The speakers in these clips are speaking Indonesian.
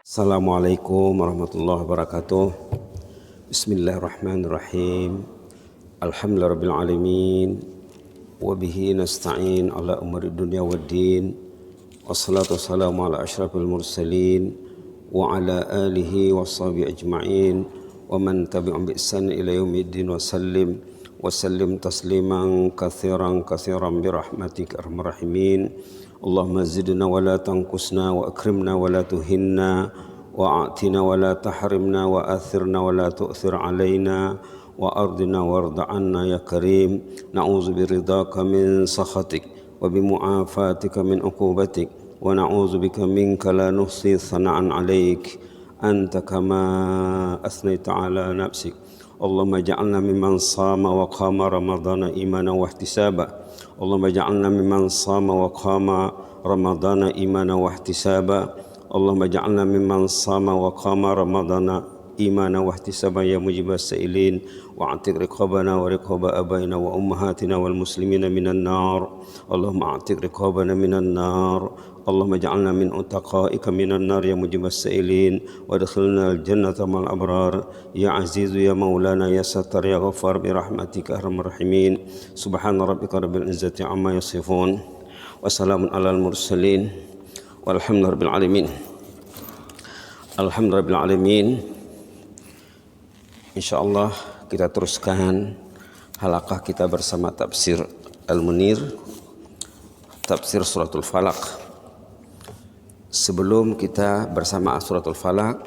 Assalamualaikum warahmatullahi wabarakatuh. Bismillahirrahmanirrahim. Alhamdulillahirabbil alamin. Wa bihi nasta'in ala umuri dunya waddin. Wassalatu wassalamu ala asyrafil mursalin wa ala alihi washabihi ajma'in wa man tabi'ahum bi ihsan ila yaumiddin wa sallim tasliman katsiran bi rahmatika arhamar rahimin. Allahumma zidna wa la tanqusna wa akrimna wa la tuhinna wa a'tina wa la tahrimna wa athirna wa la tu'thir alaina wa ardina warda anna ya karim. Na'udzu biridhaka min sakhatik wa bimu'afatika min uqubatik wa na'udzu bika minka la nuhsi thana'an 'alaik anta kama asnaita 'ala nafsik. Allahumma ja'alna mimman sama wa qama ramadhana imanan wa ihtisaba. Allahumma ja'alna mimman sama wa qama ramadhana imanan wa ihtisaba. Allahumma ja'alna mimman sama wa qama ramadhana imanan wa ihtisaba ya mujibas sa'ilin wa a'tiq riqabana wa riqaba abaina wa ummahatina wal muslimina minan nar. Allahumma a'tiq riqabana minan nar. Allahumma ja'alna min utaqaika minan nar ya mujibas sa'ilin wa adkhilna al-jannata ma'al abrar ya azizu ya maulana ya sattar ya ghaffar bi rahmatika arhamar rahimin. Subhana rabbika rabbil izzati amma yasifun wa salamun alal mursalin walhamdulillahi rabbil alamin. Alhamdulillahi rabbil alamin. Insyaallah kita teruskan halaqah kita bersama tafsir Al-Munir, tafsir suratul Falaq. Sebelum kita bersama suratul Falaq,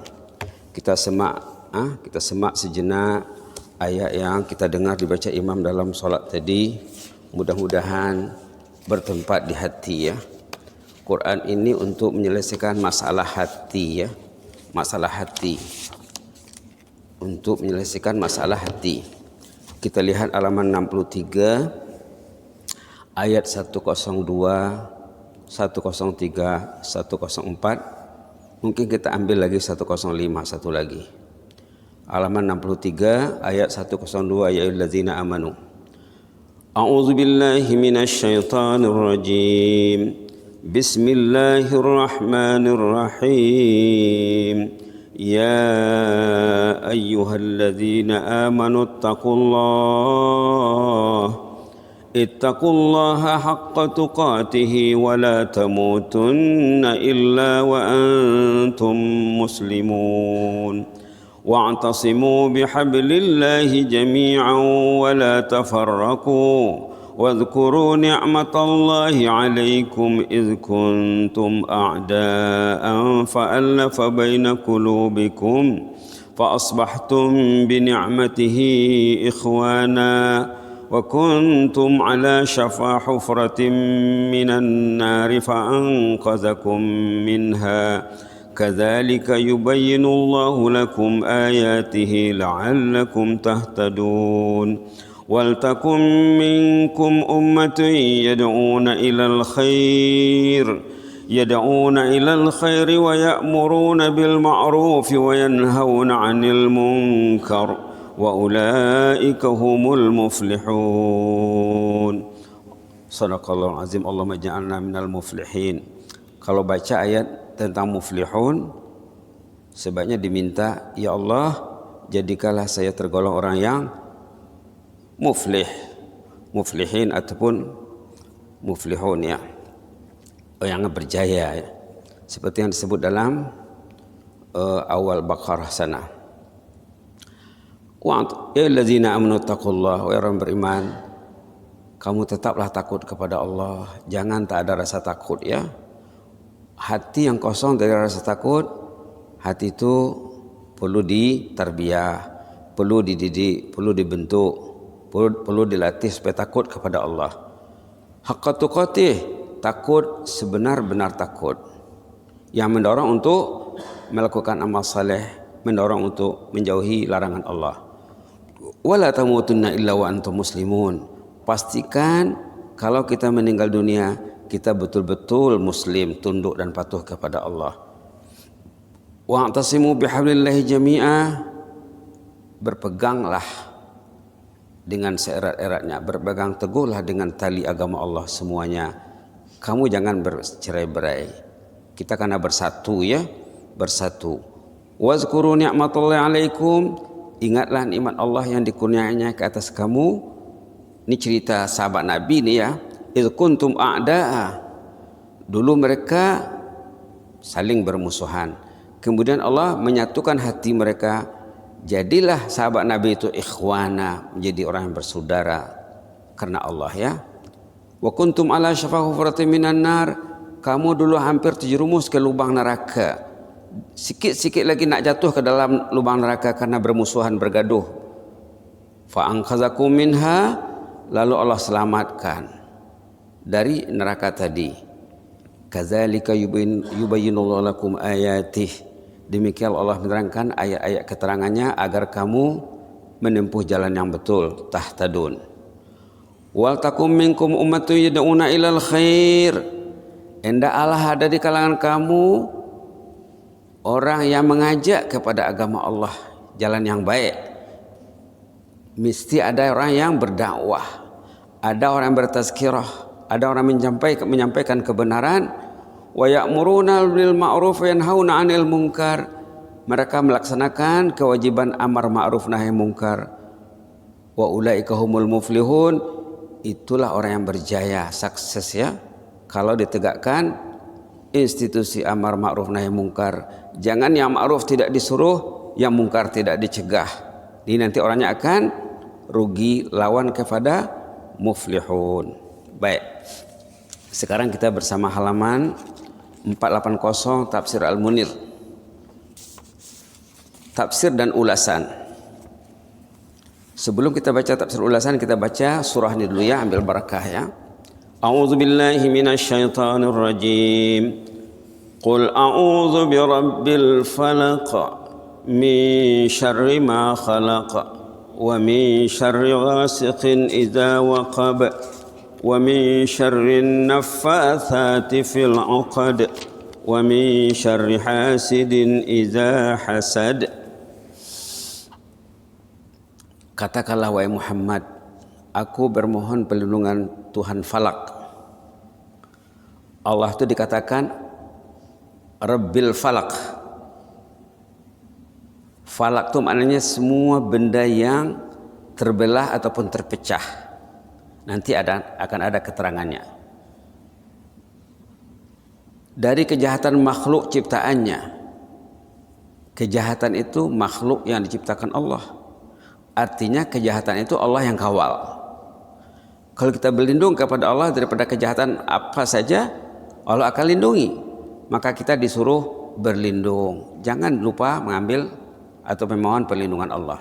kita semak sejenak ayat yang kita dengar dibaca imam dalam salat tadi. Mudah-mudahan bertempat di hati ya. Quran ini untuk menyelesaikan masalah hati ya. Masalah hati. Untuk menyelesaikan masalah hati. Kita lihat halaman 63 ayat 102, 103, 104. Mungkin kita ambil lagi 105 satu lagi. Halaman 63 ayat 102 ya ayyuhallazina amanu. A'udzu billahi minasy syaithanir rajim. Bismillahirrahmanirrahim. Ya ayyuhalladzina amanu ittaqullaha haqqa tuqatih wa la tamutunna illa wa antum muslimun. Wa'tasimu bihablillahi jami'an wa la tafarraqu. واذكروا نعمة الله عليكم إذ كنتم أعداء فألف بين قلوبكم فأصبحتم بنعمته إخوانا وكنتم على شفا حفرة من النار فأنقذكم منها كذلك يبين الله لكم آياته لعلكم تهتدون ولتكن منكم أمة يدعون إلى الخير ويأمرون بالمعروف وينهون عن المنكر وأولئك هم المفلحون. Sadaqallahul azim. Allahumma ja'alna minal muflihin. Kalau baca ayat tentang muflihun, sebaiknya diminta, ya Allah, jadikanlah saya tergolong orang yang muflihin ataupun muflihun ya, yang berjaya ya. Seperti yang disebut dalam awal Baqarah sana. Wa ayyuhallazina amanu taqullaha, wa orang beriman, kamu tetaplah takut kepada Allah, jangan tak ada rasa takut ya. Hati yang kosong dari rasa takut, hati itu perlu ditarbiyah, perlu dididik, perlu dibentuk, perlu dilatih supaya takut kepada Allah. Haqqa tuqatih, takut sebenar-benar takut, yang mendorong untuk melakukan amal saleh, mendorong untuk menjauhi larangan Allah. Wala tamutunna illa wa antum muslimun. Pastikan kalau kita meninggal dunia, kita betul-betul muslim, tunduk dan patuh kepada Allah. Wa'tasimu bihablillahi jami'ah, berpeganglah dengan seerat-eratnya, berpegang teguhlah dengan tali agama Allah semuanya. Kamu jangan bercerai-berai. Kita karena bersatu ya, bersatu. Wazkuru ni'matallahi alaikum, ingatlah nikmat Allah yang dikurniainya ke atas kamu. Ini cerita sahabat Nabi nih ya. Idh kuntum a'da'a, dulu mereka saling bermusuhan, kemudian Allah menyatukan hati mereka, jadilah sahabat Nabi itu ikhwana, menjadi orang yang bersaudara karena Allah ya. Wa kuntum ala syafa hufratin minan nar, kamu dulu hampir terjerumus ke lubang neraka, sikit-sikit lagi nak jatuh ke dalam lubang neraka karena bermusuhan bergaduh. Fa anqadzakum minha, lalu Allah selamatkan dari neraka tadi. Kadzalika yubayyinullahu lakum ayatih, demikian Allah menerangkan ayat-ayat keterangannya agar kamu menempuh jalan yang betul, tahtadun. Wal takum minkum ummatun yad'una ilal khair, hendaklah ada di kalangan kamu orang yang mengajak kepada agama Allah, jalan yang baik. Mesti ada orang yang berdakwah, ada orang yang bertazkirah, ada orang menyampaikan kebenaran. Wa ya'muruna bil ma'ruf wa yanhauna 'anil munkar, mereka melaksanakan kewajiban amar ma'ruf nahi munkar. Wa ulaika humul muflihun, itulah orang yang berjaya, sukses ya. Kalau ditegakkan institusi amar ma'ruf nahi munkar, jangan yang ma'ruf tidak disuruh, yang munkar tidak dicegah. Ini nanti orangnya akan rugi, lawan kepada muflihun. Baik, sekarang kita bersama halaman 480 Tafsir Al-Munir. Tafsir dan ulasan. Sebelum kita baca tafsir ulasan, kita baca surah ini dulu ya, ambil barakah ya. A'udzu billahi minasyaitonir rajim. Qul a'udzu birabbil falaq min syarri ma khalaq wa min syarri ghasiqin idza waqab wa min syarrin naffatsati fil 'uqad wa min syarri hasidin idza hasad. Katakanlah wahai Muhammad, aku bermohon perlindungan Tuhan Falak. Allah itu dikatakan Rabbil Falak. Falak itu maknanya semua benda yang terbelah ataupun terpecah. Nanti akan ada keterangannya. Dari kejahatan makhluk ciptaannya. Kejahatan itu makhluk yang diciptakan Allah. Artinya kejahatan itu Allah yang kawal. Kalau kita berlindung kepada Allah daripada kejahatan apa saja, Allah akan lindungi. Maka kita disuruh berlindung. Jangan lupa mengambil atau memohon perlindungan Allah.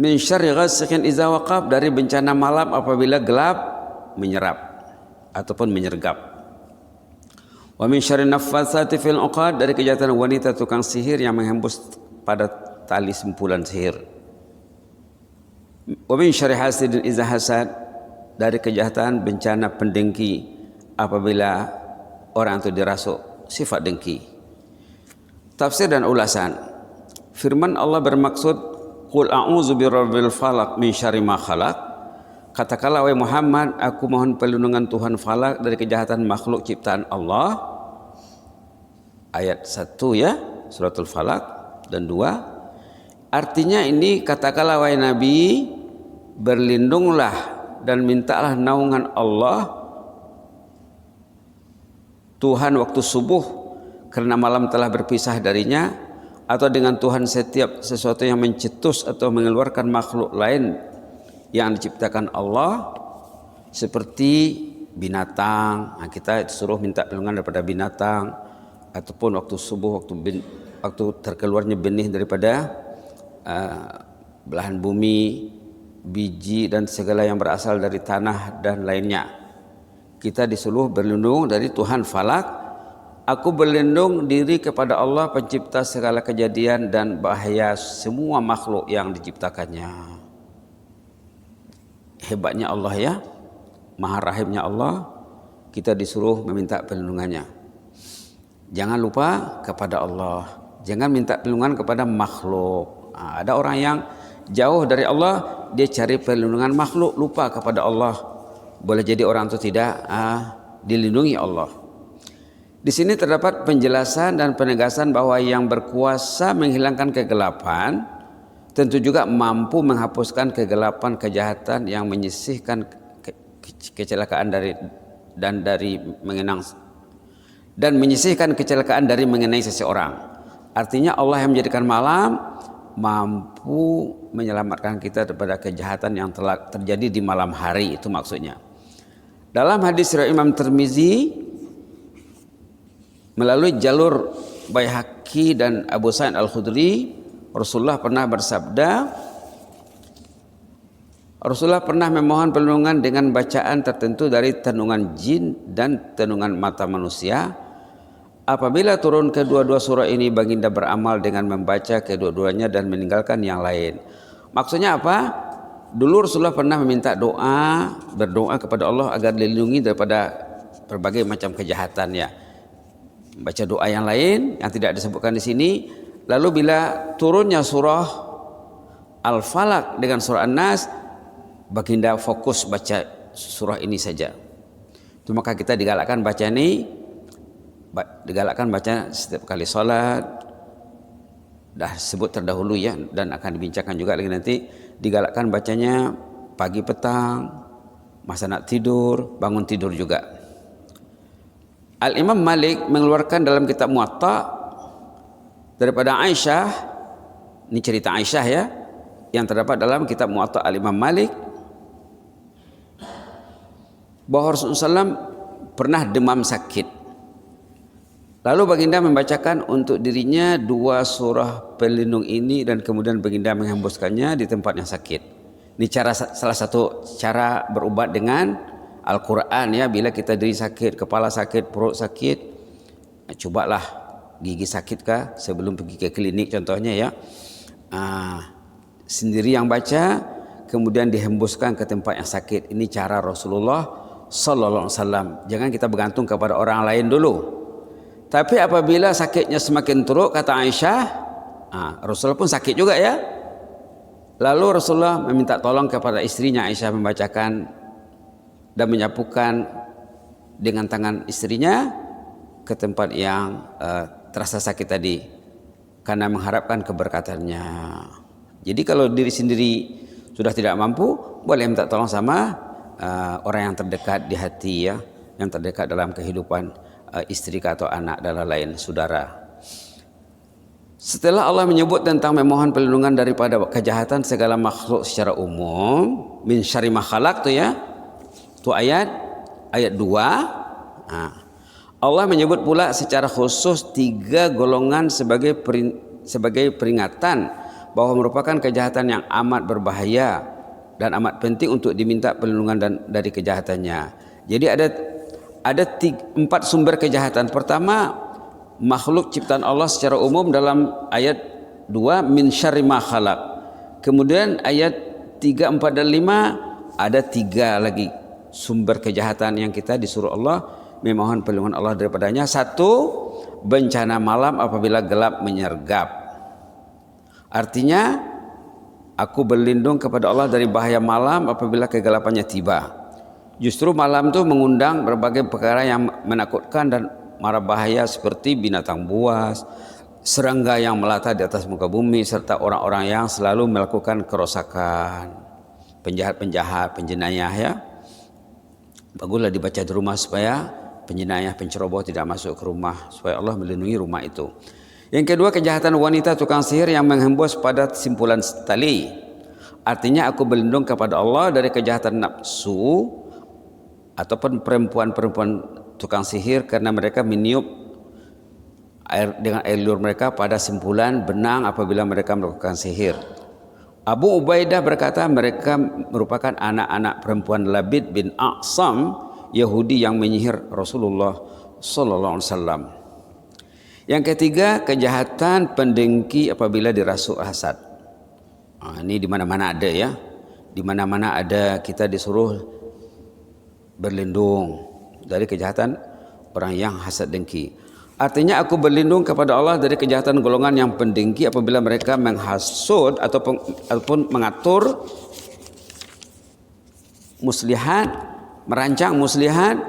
Min syarri ghasiqin idza waqab, dari bencana malam apabila gelap menyerap ataupun menyergap. Wa min syarri naffatsati fil 'uqad, dari kejahatan wanita tukang sihir yang menghembus pada tali sempulan sihir. Wa min syarri hasidin idza hasad, dari kejahatan bencana pendengki apabila orang itu dirasuk sifat dengki. Tafsir dan ulasan. Firman Allah bermaksud Qul a'udzu birabbil falaq min syarri ma khalaq. Katakanlah wahai Muhammad, aku mohon perlindungan Tuhan Falak dari kejahatan makhluk ciptaan Allah. Ayat 1 ya, suratul Falak, dan 2. Artinya ini, katakanlah wahai Nabi, berlindunglah dan mintalah naungan Allah Tuhan waktu subuh karena malam telah berpisah darinya, atau dengan Tuhan setiap sesuatu yang mencetus atau mengeluarkan makhluk lain yang diciptakan Allah seperti binatang. Nah, kita disuruh minta perlindungan daripada binatang, ataupun waktu subuh, waktu terkeluarnya benih daripada belahan bumi, biji dan segala yang berasal dari tanah dan lainnya. Kita disuruh berlindung dari Tuhan Falak. Aku berlindung diri kepada Allah pencipta segala kejadian dan bahaya semua makhluk yang diciptakannya. Hebatnya Allah ya, maha rahimnya Allah, kita disuruh meminta perlindungannya. Jangan lupa kepada Allah, jangan minta perlindungan kepada makhluk. Ada orang yang jauh dari Allah, dia cari perlindungan makhluk, lupa kepada Allah. Boleh jadi orang itu tidak dilindungi Allah. Di sini terdapat penjelasan dan penegasan bahwa yang berkuasa menghilangkan kegelapan tentu juga mampu menghapuskan kegelapan kejahatan yang menyisihkan kecelakaan dan menyisihkan kecelakaan dari mengenai seseorang. Artinya Allah yang menjadikan malam mampu menyelamatkan kita daripada kejahatan yang telah terjadi di malam hari, itu maksudnya. Dalam hadis riwayat Imam Tirmizi melalui jalur Baihaqi dan Abu Sa'id Al-Khudri, Rasulullah pernah bersabda, Rasulullah pernah memohon perlindungan dengan bacaan tertentu dari tenungan jin dan tenungan mata manusia. Apabila turun kedua-dua surah ini, baginda beramal dengan membaca kedua-duanya dan meninggalkan yang lain. Maksudnya apa? Dulu Rasulullah pernah meminta berdoa kepada Allah agar dilindungi daripada berbagai macam kejahatan ya. Baca doa yang lain yang tidak disebutkan di sini. Lalu bila turunnya surah Al-Falaq dengan surah An-Nas, baginda fokus baca surah ini saja. Itu maka kita digalakkan baca setiap kali sholat. Dah sebut terdahulu ya, dan akan dibincangkan juga lagi nanti. Digalakkan bacanya pagi petang, masa nak tidur, bangun tidur juga. Al-Imam Malik mengeluarkan dalam kitab Muwatta daripada Aisyah, ini cerita Aisyah ya, yang terdapat dalam kitab Muwatta Al-Imam Malik, bahwa Rasulullah SAW pernah demam sakit. Lalu baginda membacakan untuk dirinya 2 surah pelindung ini dan kemudian baginda menghembuskannya di tempat yang sakit. Ini salah satu cara berubat dengan Al-Quran ya. Bila kita diri sakit, kepala sakit, perut sakit, cobalah gigi sakit kah sebelum pergi ke klinik contohnya ya. Sendiri yang baca, kemudian dihembuskan ke tempat yang sakit. Ini cara Rasulullah Sallallahu Alaihi Wasallam. Jangan kita bergantung kepada orang lain dulu. Tapi apabila sakitnya semakin teruk, kata Aisyah, Rasulullah pun sakit juga ya. Lalu Rasulullah meminta tolong kepada istrinya Aisyah membacakan dan menyapukan dengan tangan istrinya ke tempat yang terasa sakit tadi, karena mengharapkan keberkatannya. Jadi kalau diri sendiri sudah tidak mampu, boleh minta tolong sama orang yang terdekat di hati ya, yang terdekat dalam kehidupan istri atau anak dan lain saudara. Setelah Allah menyebut tentang memohon perlindungan daripada kejahatan segala makhluk secara umum, min syarri ma khalaq tuh ya. Itu ayat 2. Allah menyebut pula secara khusus 3 golongan sebagai peringatan bahwa merupakan kejahatan yang amat berbahaya dan amat penting untuk diminta perlindungan dari kejahatannya. Jadi ada 4 sumber kejahatan. Pertama, makhluk ciptaan Allah secara umum dalam ayat 2 min syarri ma khalaq. Kemudian ayat 3, 4 dan 5 ada 3 lagi sumber kejahatan yang kita disuruh Allah memohon perlindungan Allah daripadanya. 1, bencana malam apabila gelap menyergap. Artinya aku berlindung kepada Allah dari bahaya malam apabila kegelapannya tiba. Justru malam itu mengundang berbagai perkara yang menakutkan dan mara bahaya seperti binatang buas, serangga yang melata di atas muka bumi, serta orang-orang yang selalu melakukan kerosakan, penjahat-penjahat, penjenayah ya. Baguslah dibaca di rumah supaya penjenayah, penceroboh tidak masuk ke rumah, supaya Allah melindungi rumah itu. Yang kedua, kejahatan wanita tukang sihir yang menghembus pada simpulan tali. Artinya aku berlindung kepada Allah dari kejahatan nafsu ataupun perempuan-perempuan tukang sihir karena mereka meniup dengan air liur mereka pada simpulan benang apabila mereka melakukan sihir. Abu Ubaidah berkata mereka merupakan anak-anak perempuan Labid bin A'sam, Yahudi yang menyihir Rasulullah sallallahu alaihi wasallam. Yang ketiga, kejahatan pendengki apabila dirasuk hasad. Ini di mana-mana ada ya. Di mana-mana ada, kita disuruh berlindung dari kejahatan orang yang hasad dengki. Artinya aku berlindung kepada Allah dari kejahatan golongan yang pendengki apabila mereka menghasut ataupun mengatur muslihat, merancang muslihat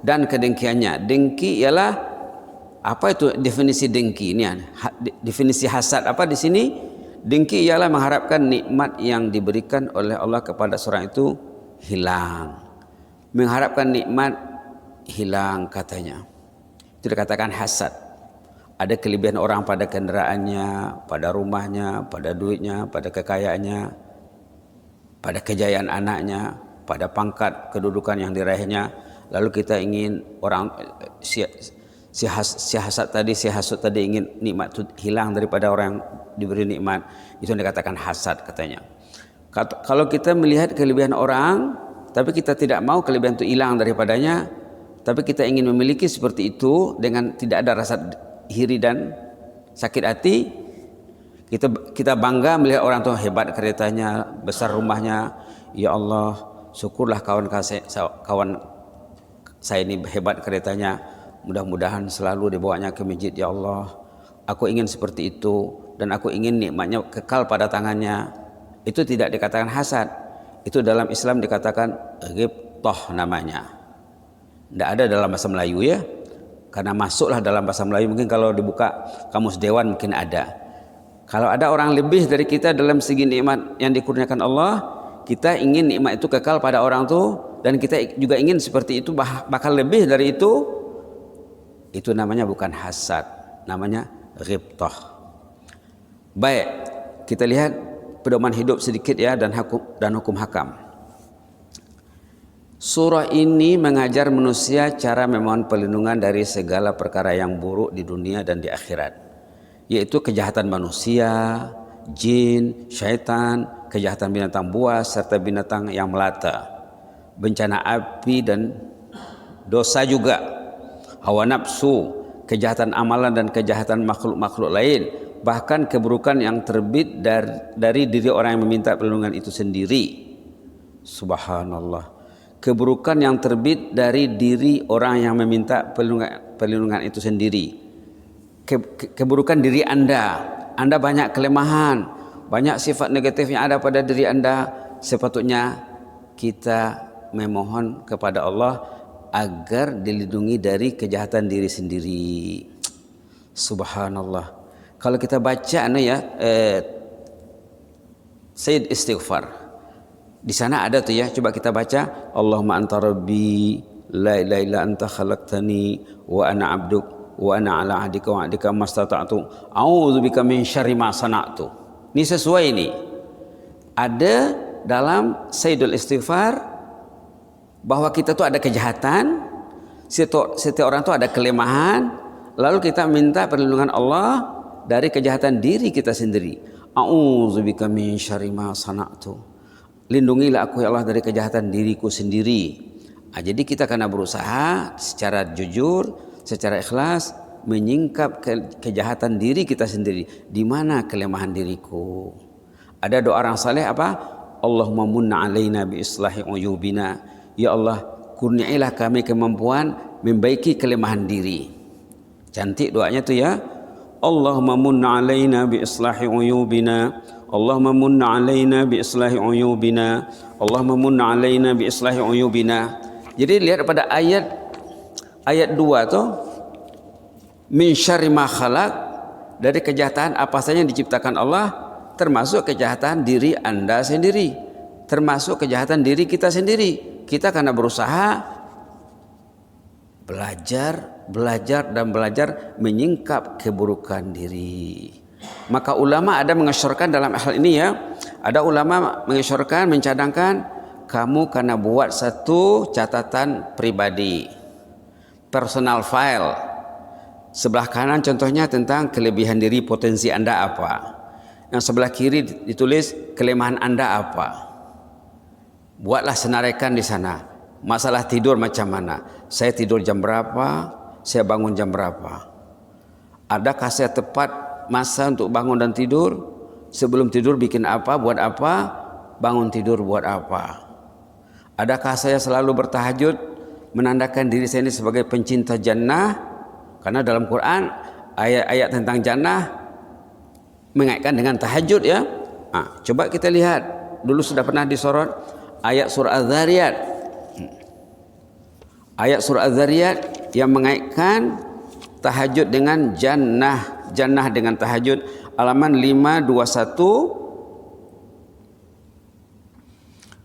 dan kedengkiannya. Dengki ialah Apa itu definisi dengki ini? Definisi hasad apa di sini? Dengki ialah mengharapkan nikmat yang diberikan oleh Allah kepada seorang itu hilang. Mengharapkan nikmat hilang katanya. Itu dikatakan hasad. Ada kelebihan orang pada kendaraannya, pada rumahnya, pada duitnya, pada kekayaannya, pada kejayaan anaknya, pada pangkat kedudukan yang diraihnya. Lalu kita ingin orang si hasud tadi ingin nikmat itu hilang daripada orang yang diberi nikmat. Itu yang dikatakan hasad katanya. Kalau kita melihat kelebihan orang, tapi kita tidak mau kelebihan itu hilang daripadanya, tapi kita ingin memiliki seperti itu dengan tidak ada rasa iri dan sakit hati, kita bangga melihat orang tua hebat keretanya, besar rumahnya. Ya Allah, syukurlah kawan saya ini hebat keretanya, mudah-mudahan selalu dibawanya ke masjid. Ya Allah, aku ingin seperti itu dan aku ingin nikmatnya kekal pada tangannya. Itu tidak dikatakan hasad. Itu dalam Islam dikatakan ghibthah namanya. Tidak ada dalam bahasa Melayu ya, karena masuklah dalam bahasa Melayu. Mungkin kalau dibuka kamus dewan mungkin ada. Kalau ada orang lebih dari kita dalam segi nikmat yang dikurniakan Allah, kita ingin nikmat itu kekal pada orang itu, dan kita juga ingin seperti itu, bahkan lebih dari itu namanya bukan hasad, namanya ghibthah. Baik, kita lihat pedoman hidup sedikit ya, dan hukum hakam. Surah ini mengajar manusia cara memohon perlindungan dari segala perkara yang buruk di dunia dan di akhirat, yaitu kejahatan manusia, jin, syaitan, kejahatan binatang buas serta binatang yang melata, bencana api dan dosa juga, hawa nafsu, kejahatan amalan dan kejahatan makhluk-makhluk lain, bahkan keburukan yang terbit dari diri orang yang meminta perlindungan itu sendiri. Subhanallah. Keburukan yang terbit dari diri orang yang meminta perlindungan itu sendiri. Keburukan diri Anda banyak kelemahan, banyak sifat negatif yang ada pada diri Anda. Sepatutnya kita memohon kepada Allah agar dilindungi dari kejahatan diri sendiri. Subhanallah. Kalau kita baca Sayyid Istighfar, di sana ada tuh ya, coba kita baca, Allahumma anta rabbi la ilaha illa anta khalaqtani wa ana abduk wa ana ala ahdika wa ahdika mastata'tu a'udzubika min syarri ma sana'tu. Ini sesuai ini. Ada dalam Sayyidul Istighfar bahwa kita tuh ada kejahatan, setiap orang tuh ada kelemahan, lalu kita minta perlindungan Allah dari kejahatan diri kita sendiri. A'udzubika min syarri ma sana'tu. Lindungilah aku ya Allah dari kejahatan diriku sendiri. Jadi kita karena berusaha secara jujur, secara ikhlas menyingkap kejahatan diri kita sendiri. Di mana kelemahan diriku? Ada doa orang saleh apa? Allahumma munna alaina bi islahi uyubina. Ya Allah, kurniailah kami kemampuan membaiki kelemahan diri. Cantik doanya tuh ya. Allahumma munna alaina bi islahi uyubina. Allahumma munna alaina bi islahi uyubina. Allahumma munna alaina bi islahi uyubina. Jadi lihat pada ayat 2 tuh, min syarri ma khalaq, dari kejahatan apa saja yang diciptakan Allah, termasuk kejahatan diri Anda sendiri, termasuk kejahatan diri kita sendiri. Kita karena berusaha belajar menyingkap keburukan diri. Maka ulama ada mengesyorkan dalam hal ini ya, ada ulama mengesyorkan, mencadangkan kamu karena buat satu catatan pribadi, personal file. Sebelah kanan contohnya tentang kelebihan diri, potensi Anda apa. Yang sebelah kiri ditulis kelemahan Anda apa. Buatlah senaraikan di sana. Masalah tidur macam mana? Saya tidur jam berapa? Saya bangun jam berapa? Adakah saya tepat masa untuk bangun dan tidur? Sebelum tidur bikin apa, buat apa? Bangun tidur buat apa? Adakah saya selalu bertahajud, menandakan diri saya ini sebagai pencinta jannah? Karena dalam Quran ayat-ayat tentang jannah mengaitkan dengan tahajud ya. Coba kita lihat, dulu sudah pernah disorot ayat surah Az-Zariyat. Ayat surah Az-Zariyat yang mengaitkan tahajud dengan jannah, jannah dengan tahajud, halaman 521.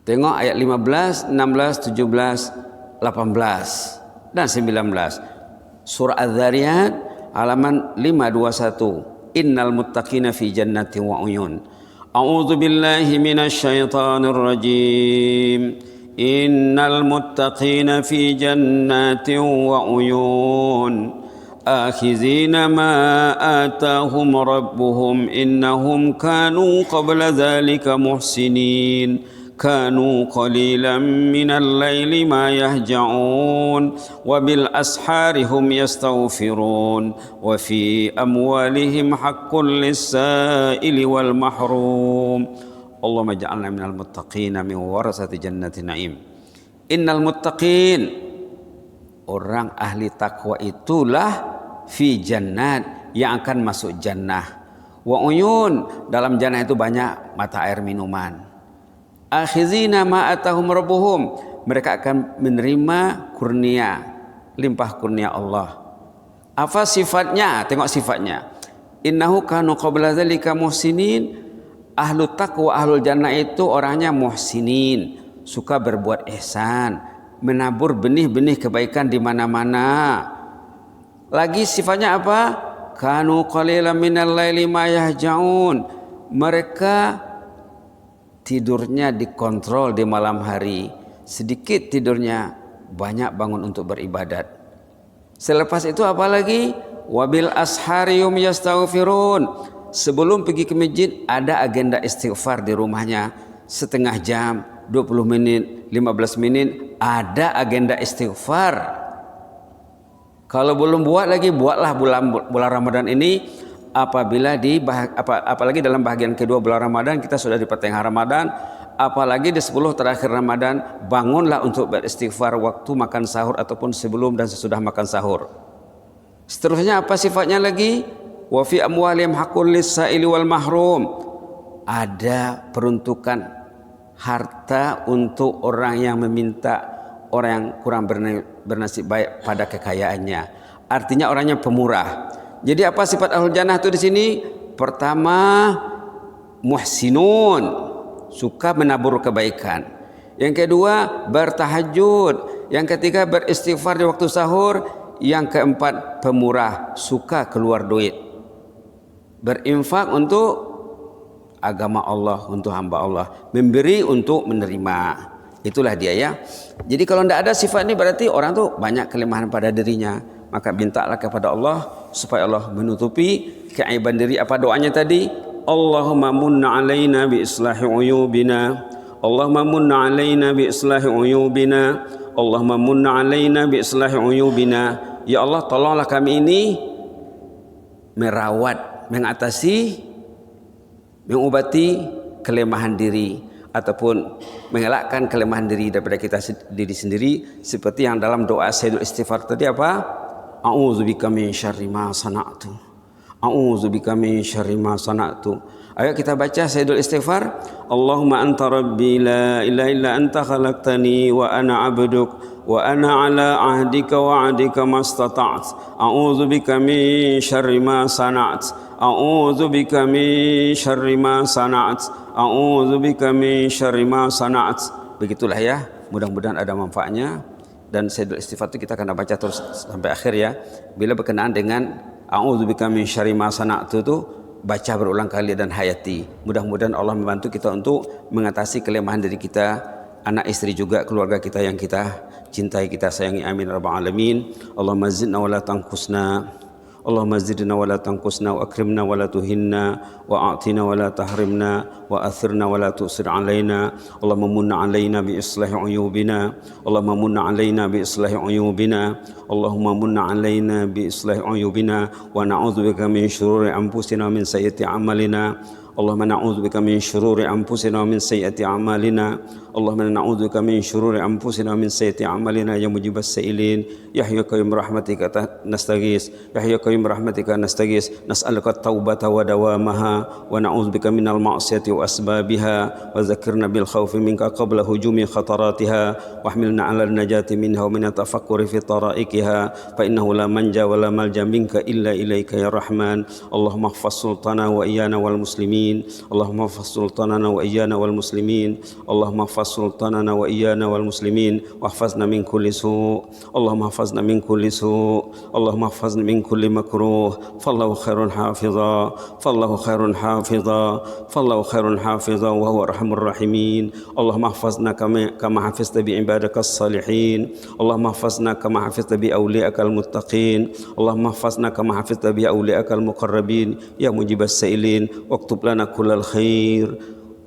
Tengok ayat 15, 16, 17, 18 dan 19. Surah Az-Zariyat halaman 521. Innal muttaqina fi jannatin wa uyun. A'udzu billahi minasy syaithanir rajim. Innal muttaqina fi jannatin wa uyun. Akhizina ma atahum rabbuhum innahum kanu qabla dzalika muhsinin. كانوا قليلا من الليل ما يهجعون وبالأسحار هم يستغفرون وفي أموالهم حق للسائل والمحروم اللهم اجعلنا من المتقين من ورثة جنة النعيم. Innal muttaqin, orang ahli takwa itulah fi jannat, yang akan masuk jannah. Wa uyun, dalam jannah itu banyak mata air minuman. Akhizina ma atahum rabbuhum, mereka akan menerima kurnia, limpah kurnia Allah. Apa sifatnya? Tengok sifatnya. Innahu kanu qabla dzalika muhsinin. Ahlu taqwa, ahlul jannah itu orangnya muhsinin, suka berbuat ihsan, menabur benih-benih kebaikan di mana-mana. Lagi sifatnya apa? Kanu qalilan minal laili ma yahjaun. Mereka tidurnya dikontrol di malam hari, sedikit tidurnya, banyak bangun untuk beribadat. Selepas itu apa lagi? Wabil ashariyum yastaghfirun. Sebelum pergi ke masjid ada agenda istighfar di rumahnya, setengah jam, 20 menit, 15 menit ada agenda istighfar. Kalau belum buat lagi, buatlah bulan Ramadan ini. Apabila apalagi dalam bahagian kedua bulan Ramadan, kita sudah di pertengahan Ramadan, apalagi di 10 terakhir Ramadan, bangunlah untuk beristighfar waktu makan sahur ataupun sebelum dan sesudah makan sahur. Seterusnya apa sifatnya lagi? Wa fi amwalihim haqqul lis-sa'ili wal mahrum. Ada peruntukan harta untuk orang yang meminta, orang yang kurang bernasib baik pada kekayaannya. Artinya orangnya pemurah. Jadi apa sifat ahlul jannah itu di sini? Pertama, muhsinun, suka menabur kebaikan. Yang kedua, bertahajud. Yang ketiga, beristighfar di waktu sahur. Yang keempat, pemurah, suka keluar duit, berinfak untuk agama Allah, untuk hamba Allah, memberi untuk menerima. Itulah dia ya. Jadi kalau tidak ada sifat ini berarti orang tuh banyak kelemahan pada dirinya. Maka mintalah kepada Allah supaya Allah menutupi keaiban diri. Apa doanya tadi? Allahumma munna alaina bi islahi uyubina. Allahumma munna alaina bi islahi uyubina. Allahumma munna alaina bi islahi uyubina. Ya Allah, tolonglah kami ini merawat, mengatasi, mengobati kelemahan diri ataupun mengelakkan kelemahan diri daripada kita diri sendiri, seperti yang dalam doa Sayyidul Istighfar tadi apa? A'udzubika min syarri ma sana'tu. A'udzubika min syarri ma sana'tu. Ayo kita baca Sayyidul Istighfar. Allahumma anta rabbi la ilaha illa anta khalaqtani wa ana 'abduk wa ana 'ala 'ahdika wa 'adika mastata'tu. A'udzubika min syarri ma sana'tu. A'udzubika min syarri ma sana'tu. A'udzubika min syarri ma sana'tu. Begitulah ya. Mudah-mudahan ada manfaatnya. Dan Sayyidul Istighfar itu kita akan baca terus sampai akhir ya. Bila berkenaan dengan a'udzubika min syarri ma sana'tu itu baca berulang kali dan hayati. Mudah-mudahan Allah membantu kita untuk mengatasi kelemahan diri kita, anak istri juga, keluarga kita yang kita cintai, kita sayangi. Amin rabbal alamin. Allahumma zidna wa la tanqusna. Allahumma zidna wa la tanqusna wa akrimna wa la tuhinna wa a'tina wa la tahrimna wa athirna wa la tusir alaina. Allahumma munna alaina bi islahi uyubina. Allahumma munna alaina bi islahi uyubina. Allahumma munna alaina bi islahi uyubina wa na'udzubika min syururi anfusina wa min sayyiati a'malina. اللهم نعوذ بك من شرور أنفسنا ومن سيئات أعمالنا اللهم نعوذ بك من شرور أنفسنا ومن سيئات أعمالنا يا مجيب السائلين يا حي يا قيوم برحمتك نستغيث يا حي يا قيوم برحمتك نستغيث نسألك التوبة ودوامها ونعوذ بك من المعصية وأسبابها وذكرنا بالخوف منك قبل هجوم خطراتها واحملنا على النجاة منها ومن التفكر في طرائقها فإنه لا منجا ولا ملجا منك إلا إليك يا رحمن اللهم احفظ سلطاننا وإيانا والمسلمين اللهم احفظ سلطاننا وإيانا والمسلمين اللهم احفظ سلطاننا وإيانا والمسلمين واحفظنا من كل سوء اللهم احفظنا من كل سوء اللهم احفظنا من كل مكروه فالله خير حافظا فالله خير حافظا فالله خير حافظا وهو أرحم الراحمين اللهم احفظنا كما حفظت بعبادك الصالحين اللهم احفظنا كما حفظت بأوليائك المتقين اللهم احفظنا كما حفظت بأوليائك المقربين يا مجيب السائلين واكتب لنا كل الخير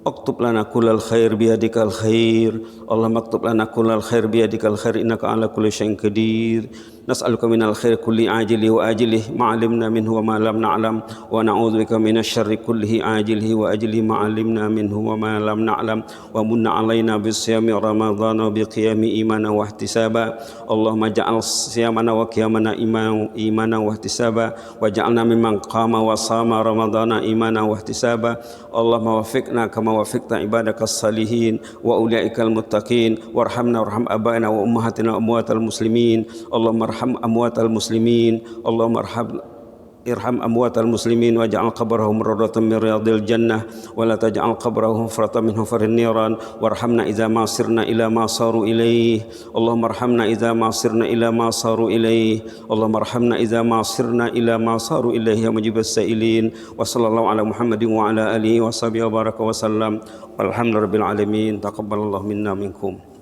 اكتب لنا كل الخير بيدك الخير اللهم اكتب لنا كل الخير بيدك الخير إنك على كل شيء قدير نسألك من الخير كل عاجله وآجله ما علمنا منه وما لم نعلم ونعوذ بك من الشر كله عاجله وآجله ما علمنا منه وما لم نعلم ومن علينا بصيام رمضان وبقيام إيمانا واحتسابا اللهم اجعل صيامنا وقيامنا إيمانا واحتسابا واجعلنا ممن قام وصام رمضان إيمانا واحتسابا اللهم وفقنا كما وفقت عبادك الصالحين وأولئك المتقين وارحمنا وارحم آبائنا وأمهاتنا وأموات المسلمين اللهم ارحم أموات المسلمين اللهم ارحم أموات المسلمين واجعل قبرهم روضة من رياض الجنة ولا تجعل قبرهم حفرة من حفر النيران وارحمنا إذا ما صرنا إلى ما صاروا إليه اللهم ارحمنا إذا ما صرنا إلى ما صاروا إليه اللهم ارحمنا إذا ما صرنا إلى ما صاروا إليه يا مجيب السائلين وصلى الله على محمد وعلى آله وصحبه وبارك وسلم والحمد لله رب العالمين تقبل الله منا منكم